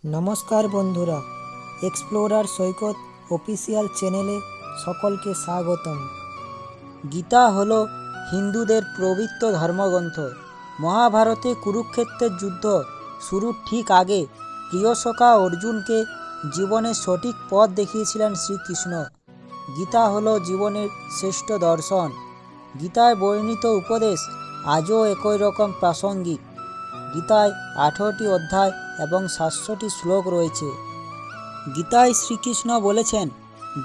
নমস্কার বন্ধুরা, এক্সপ্লোরার সৈকত অফিসিয়াল চ্যানেলে সকলকে স্বাগতম। গীতা হল হিন্দুদের পবিত্র ধর্মগ্রন্থ। মহাভারতে কুরুক্ষেত্রের যুদ্ধ শুরুর ঠিক আগে প্রিয় সখা অর্জুনকে জীবনের সঠিক পথ দেখিয়েছিলেন শ্রীকৃষ্ণ। গীতা হল জীবনের শ্রেষ্ঠ দর্শন। গীতায় বর্ণিত উপদেশ আজও একই রকম প্রাসঙ্গিক। গীতায় 18টি অধ্যায় এবং 700টি শ্লোক রয়েছে। গীতায় শ্রীকৃষ্ণ বলেছেন,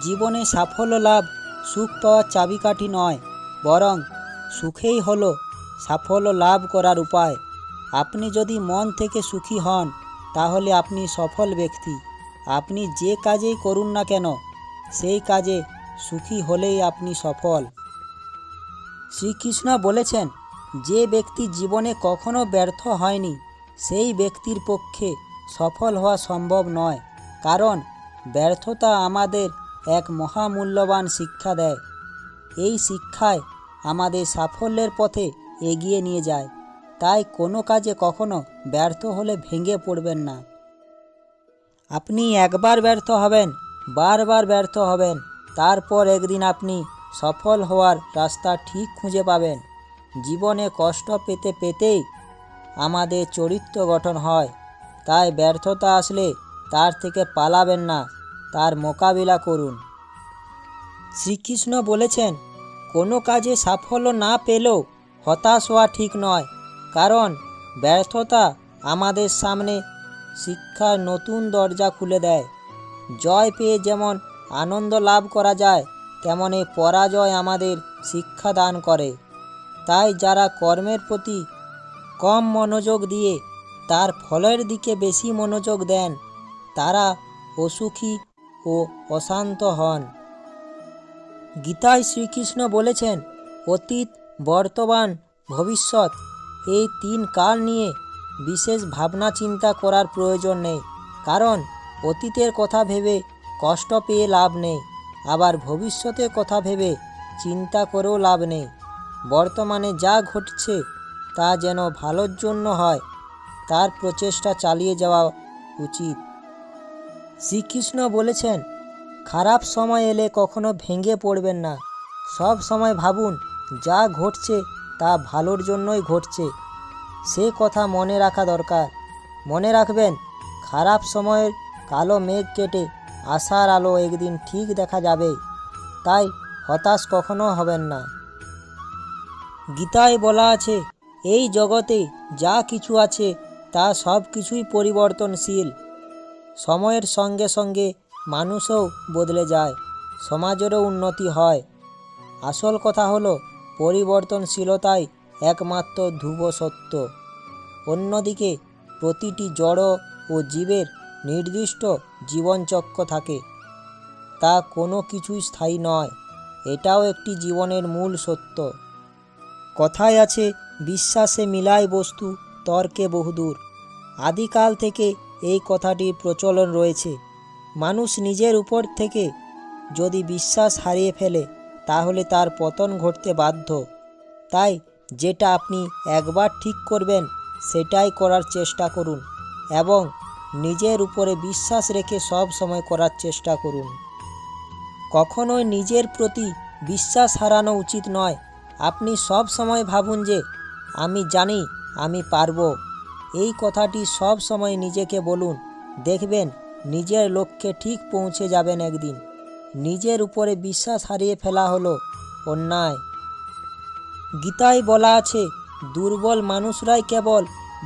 জীবনে সাফল্য লাভ সুখ পাওয়ার চাবিকাঠি নয়, বরং সুখেই হলো সাফল্য লাভ করার উপায়। আপনি যদি মন থেকে সুখী হন, তাহলে আপনি সফল ব্যক্তি। আপনি যে কাজেই করুন না কেন, সেই কাজে সুখী হলেই আপনি সফল। শ্রীকৃষ্ণ বলেছেন, যে ব্যক্তি জীবনে কখনো ব্যর্থ হয়নি, সেই ব্যক্তির পক্ষে সফল হওয়া সম্ভব নয়। কারণ ব্যর্থতা আমাদের এক মহামূল্যবান শিক্ষা দেয়। এই শিক্ষায় আমাদের সাফল্যের পথে এগিয়ে নিয়ে যায়। তাই কোনো কাজে কখনো ব্যর্থ হলে ভেঙে পড়বেন না। আপনি একবার ব্যর্থ হবেন, বারবার ব্যর্থ হবেন, তারপর একদিন আপনি সফল হওয়ার রাস্তা ঠিক খুঁজে পাবেন। জীবনে কষ্ট পেতে পেতেই আমাদের চরিত্র গঠন হয়। তাই ব্যর্থতা আসলে তার থেকে পালাবেন না, তার মোকাবিলা করুন। শ্রীকৃষ্ণ বলেছেন, কোনো কাজে সাফল্য না পেলেও হতাশ হওয়া ঠিক নয়। কারণ ব্যর্থতা আমাদের সামনে শিক্ষার নতুন দরজা খুলে দেয়। জয় পেয়ে যেমন আনন্দ লাভ করা যায়, তেমনি পরাজয় আমাদের শিক্ষা দান করে। তাই যারা কর্মের প্রতি কম মনোযোগ দিয়ে তার ফলের দিকে বেশি মনোযোগ দেন, তারা অসুখী ও অশান্ত হন। গীতায় শ্রীকৃষ্ণ বলেছেন, অতীত, বর্তমান, ভবিষ্যৎ এই 3 কাল নিয়ে বিশেষ ভাবনা চিন্তা করার প্রয়োজন নেই। কারণ অতীতের কথা ভেবে কষ্ট পেয়ে লাভ নেই, আবার ভবিষ্যতের কথা ভেবে চিন্তা করেও লাভ নেই। বর্তমানে যা ঘটছে তা যেন ভালোর জন্য হয়, তার প্রচেষ্টা চালিয়ে যাওয়া উচিত। শ্রীকৃষ্ণ বলেছেন, খারাপ সময় এলে কখনো ভেঙে পড়বেন না। সব সময় ভাবুন, যা ঘটছে তা ভালোর জন্যই ঘটছে। সে কথা মনে রাখা দরকার। মনে রাখবেন, খারাপ সময়ের কালো মেঘ কেটে আশার আলো একদিন ঠিক দেখা যাবে। তাই হতাশ কখনো হবেন না। গীতায় বলা আছে, এই জগতে যা কিছু আছে তা সব কিছুই পরিবর্তনশীল। সময়ের সঙ্গে সঙ্গে মানুষও বদলে যায়, সমাজেরও উন্নতি হয়। আসল কথা হলো, পরিবর্তনশীলতাই একমাত্র ধ্রুব সত্য। অন্যদিকে প্রতিটি জড় ও জীবের নির্দিষ্ট জীবনচক্র থাকে, তা কোনো কিছুই স্থায়ী নয়। এটাও একটি জীবনের মূল সত্য। কথায় আছে, বিশ্বাসে মিলায় বস্তু, তর্কে বহুদূর। আদিকাল থেকে এই কথাটির প্রচলন রয়েছে। মানুষ নিজের উপর থেকে যদি বিশ্বাস হারিয়ে ফেলে, তাহলে তার পতন ঘটতে বাধ্য। তাই যেটা আপনি একবার ঠিক করবেন, সেটাই করার চেষ্টা করুন এবং নিজের উপরে বিশ্বাস রেখে সব সময় করার চেষ্টা করুন। কখনোই নিজের প্রতি বিশ্বাস হারানো উচিত নয়। আপনি সব সময় ভাবুন যে, আমি জানি, আমি পারবো। এই কথাটি সব সময় নিজেকে বলুন। দেখবেন নিজের লক্ষ্যে ঠিক পৌঁছে যাবেন একদিন। নিজের উপরে বিশ্বাস হারিয়ে ফেলা হলো অন্যায়। গীতায় বলা আছে, দুর্বল মানুষরাই কেবল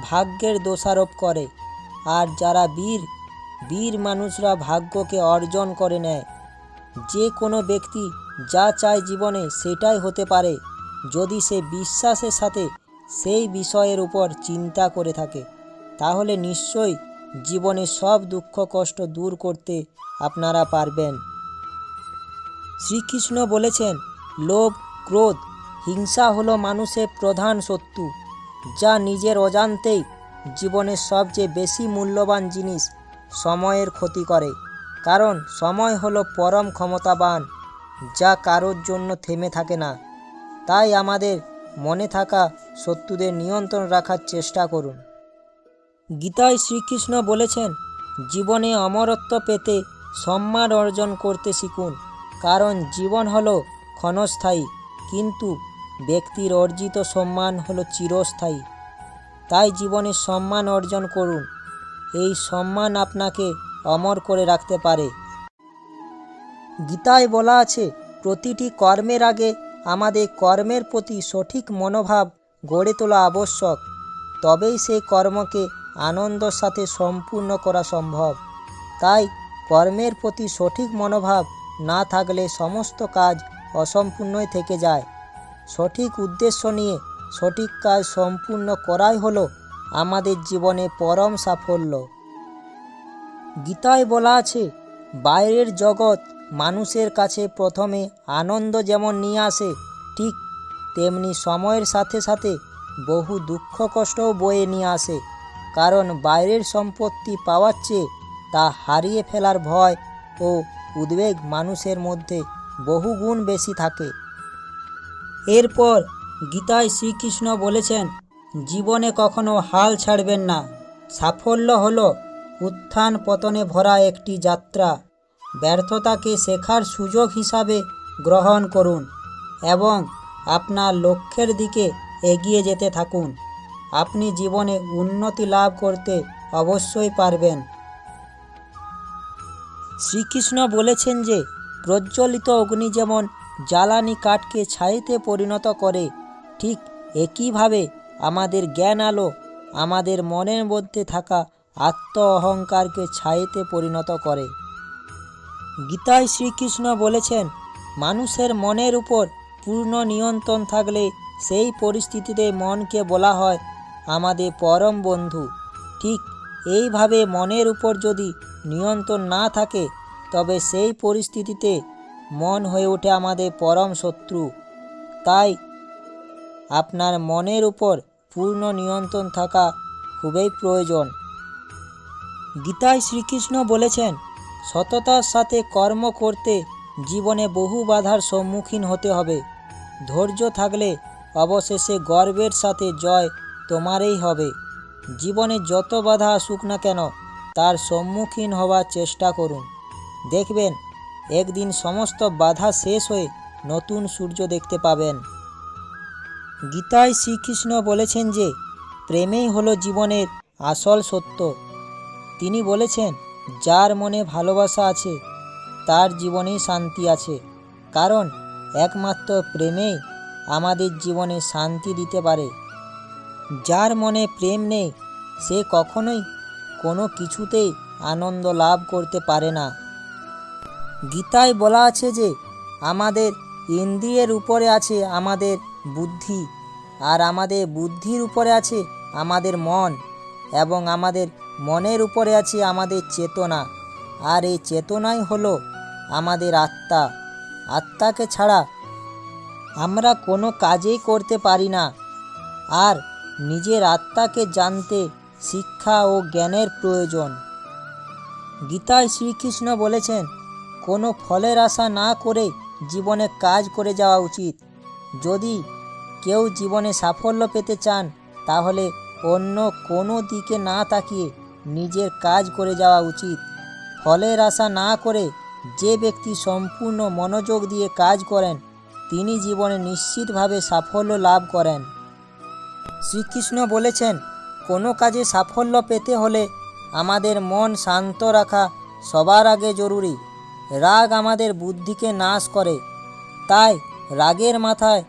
ভাগ্যের দোষারোপ করে, আর যারা বীর মানুষরা ভাগ্যকে অর্জন করে নেয়। যে কোনো ব্যক্তি যা চায় জীবনে সেটাই হতে পারে, যদি সে বিশ্বাসের সাথে সেই বিষয়ের উপর চিন্তা করে থাকে। তাহলে নিশ্চয়ই জীবনে সব দুঃখ কষ্ট দূর করতে আপনারা পারবেন। শ্রীকৃষ্ণ বলেছেন, লোভ, ক্রোধ, হিংসা হলো মানুষের প্রধান শত্রু, যা নিজের অজান্তেই জীবনের সবচেয়ে বেশি মূল্যবান জিনিস সময়ের ক্ষতি করে। কারণ সময় হলো পরম ক্ষমতাবান, যা কারোর জন্য থেমে থাকে না। তাই আমাদের মনে থাকা শত্রুদের নিয়ন্ত্রণ রাখার চেষ্টা করুন। গীতায় শ্রীকৃষ্ণ বলেছেন, জীবনে অমরত্ব পেতে সম্মান অর্জন করতে শিখুন, কারণ জীবন হলো ক্ষণস্থায়ী, কিন্তু ব্যক্তির অর্জিত সম্মান হলো চিরস্থায়ী। তাই জীবনে সম্মান অর্জন করুন, এই সম্মান আপনাকে অমর করে রাখতে পারে। গীতায় বলা আছে, প্রতিটি কর্মের আগে আমাদের কর্মের প্রতি সঠিক মনোভাব গড়ে তোলা আবশ্যক, তবেই সেই কর্মকে আনন্দের সাথে সম্পূর্ণ করা সম্ভব। তাই কর্মের প্রতি সঠিক মনোভাব না থাকলে সমস্ত কাজ অসম্পূর্ণই থেকে যায়। সঠিক উদ্দেশ্য নিয়ে সঠিক কাজ সম্পূর্ণ করাই হলো আমাদের জীবনে পরম সাফল্য। গীতায় বলা আছে, বাইরের জগৎ মানুষের কাছে প্রথমে আনন্দ যেমন নিয়ে আসে, ঠিক তেমনি সময়ের সাথে সাথে বহু দুঃখ কষ্টও বয়ে নিয়ে আসে। কারণ বাইরের সম্পত্তি পাওয়ার চেয়ে তা হারিয়ে ফেলার ভয় ও উদ্বেগ মানুষের মধ্যে বহু গুণ বেশি থাকে। এরপর গীতায় শ্রীকৃষ্ণ বলেছেন, জীবনে কখনো হাল ছাড়বেন না। সাফল্য হলো উত্থান পতনে ভরা একটি যাত্রা। ব্যর্থতাকে শেখার সুযোগ হিসাবে গ্রহণ করুন এবং আপনার লক্ষ্যের দিকে এগিয়ে যেতে থাকুন। আপনি জীবনে উন্নতি লাভ করতে অবশ্যই পারবেন। শ্রীকৃষ্ণ বলেছেন যে, প্রজ্বলিত অগ্নি যেমন জ্বালানি কাঠকে ছাইতে পরিণত করে, ঠিক একইভাবে আমাদের জ্ঞান আলো আমাদের মনের মধ্যে থাকা আত্ম অহংকারকে ছাইতে পরিণত করে। গীতায় শ্রীকৃষ্ণ বলেছেন, মানুষের মনের উপর পূর্ণ নিয়ন্ত্রণ থাকলে সেই পরিস্থিতিতে মনকে বলা হয় আমাদের পরম বন্ধু। ঠিক এইভাবে মনের উপর যদি নিয়ন্ত্রণ না থাকে, তবে সেই পরিস্থিতিতে মন হয়ে ওঠে আমাদের পরম শত্রু। তাই আপনার মনের উপর পূর্ণ নিয়ন্ত্রণ থাকা খুবই প্রয়োজন। গীতায় শ্রীকৃষ্ণ বলেছেন, সততার সাথে কর্ম করতে জীবনে বহু বাধার সম্মুখীন হতে হবে। ধৈর্য থাকলে অবশেষে গর্বের সাথে জয় তোমারই হবে। জীবনে যত বাধা আসুক না কেন, তার সম্মুখীন হওয়ার চেষ্টা করুন। দেখবেন একদিন সমস্ত বাধা শেষ হয়ে নতুন সূর্য দেখতে পাবেন। গীতায় শ্রীকৃষ্ণ বলেছেন যে, প্রেমেই হলো জীবনের আসল সত্য। তিনি বলেছেন, যার মনে ভালোবাসা আছে তার জীবনেই শান্তি আছে, কারণ একমাত্র প্রেমেই আমাদের জীবনে শান্তি দিতে পারে। যার মনে প্রেম নেই, সে কখনোই কোনো কিছুতেই আনন্দ লাভ করতে পারে না। গীতায় বলা আছে যে, আমাদের ইন্দ্রিয়ের উপরে আছে আমাদের বুদ্ধি, আর আমাদের বুদ্ধির উপরে আছে আমাদের মন, এবং আমাদের মনের উপরে আছে আমাদের চেতনা, আর এই চেতনাই হলো আমাদের আত্মা। আত্মাকে ছাড়া আমরা কোনো কাজই করতে পারি না। আর নিজের আত্মাকে জানতে শিক্ষা ও জ্ঞানের প্রয়োজন। গীতায় শ্রীকৃষ্ণ বলেছেন, কোনো ফলের আশা না করে জীবনে কাজ করে যাওয়া উচিত। যদি কেউ জীবনে সাফল্য পেতে চান, তাহলে অন্য কোনো দিকে না তাকিয়ে নিজের কাজ করে যাওয়া উচিত। ফলের আশা না করে যে ব্যক্তি সম্পূর্ণ মনোযোগ দিয়ে কাজ করেন, তিনি জীবনে নিশ্চিতভাবে সাফল্য লাভ করেন। শ্রীকৃষ্ণ বলেছেন, কোনো কাজে সাফল্য পেতে হলে আমাদের মন শান্ত রাখা সবার আগে জরুরি। রাগ আমাদের বুদ্ধিকে নাশ করে, তাই রাগের মাথায়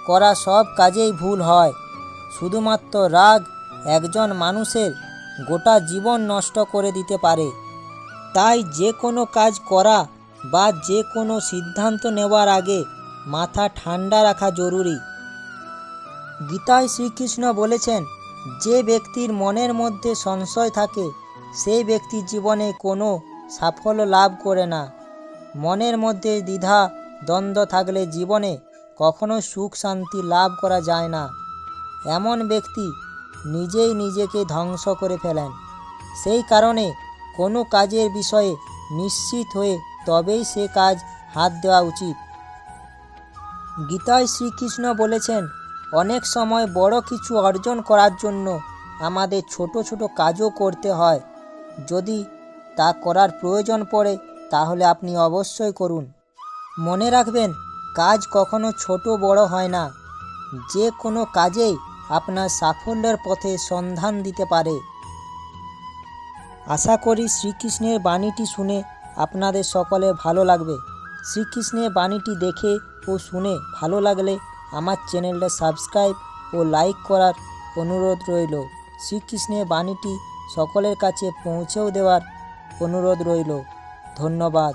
করা সব কাজেই ভুল হয়। শুধুমাত্র রাগ একজন মানুষের গোটা জীবন নষ্ট করে দিতে পারে। তাই যে কোনো কাজ করা বা যে কোনো সিদ্ধান্ত নেওয়ার আগে মাথা ঠান্ডা রাখা জরুরি। গীতায় শ্রীকৃষ্ণ বলেছেন, যে ব্যক্তির মনের মধ্যে সংশয় থাকে, সেই ব্যক্তি জীবনে কোনো সাফল্য লাভ করে না। মনের মধ্যে দ্বিধা দ্বন্দ্ব থাকলে জীবনে কখনো সুখ শান্তি লাভ করা যায় না। এমন ব্যক্তি নিজেই নিজেকে ধ্বংস করে ফেলেন। সেই কারণে কোনো কাজের বিষয়ে নিশ্চিত হয়ে তবেই সে কাজ হাত দেওয়া উচিত। গীতায় শ্রীকৃষ্ণ বলেছেন, অনেক সময় বড় কিছু অর্জন করার জন্য আমাদের ছোট ছোট কাজও করতে হয়। যদি তা করার প্রয়োজন পড়ে তাহলে আপনি অবশ্যই করুন। মনে রাখবেন, কাজ কখনো ছোট বড় হয় না। যে কোনো কাজেই আপনার সাফল্যের পথে সন্ধান দিতে পারে। আশা করি শ্রীকৃষ্ণের বাণীটি শুনে আপনাদের সকলে ভালো লাগবে। শ্রীকৃষ্ণের বাণীটি দেখে ও শুনে ভালো লাগলে আমার চ্যানেলটা সাবস্ক্রাইব ও লাইক করার অনুরোধ রইল। শ্রীকৃষ্ণের বাণীটি সকলের কাছে পৌঁছেও দেওয়ার অনুরোধ রইল। ধন্যবাদ।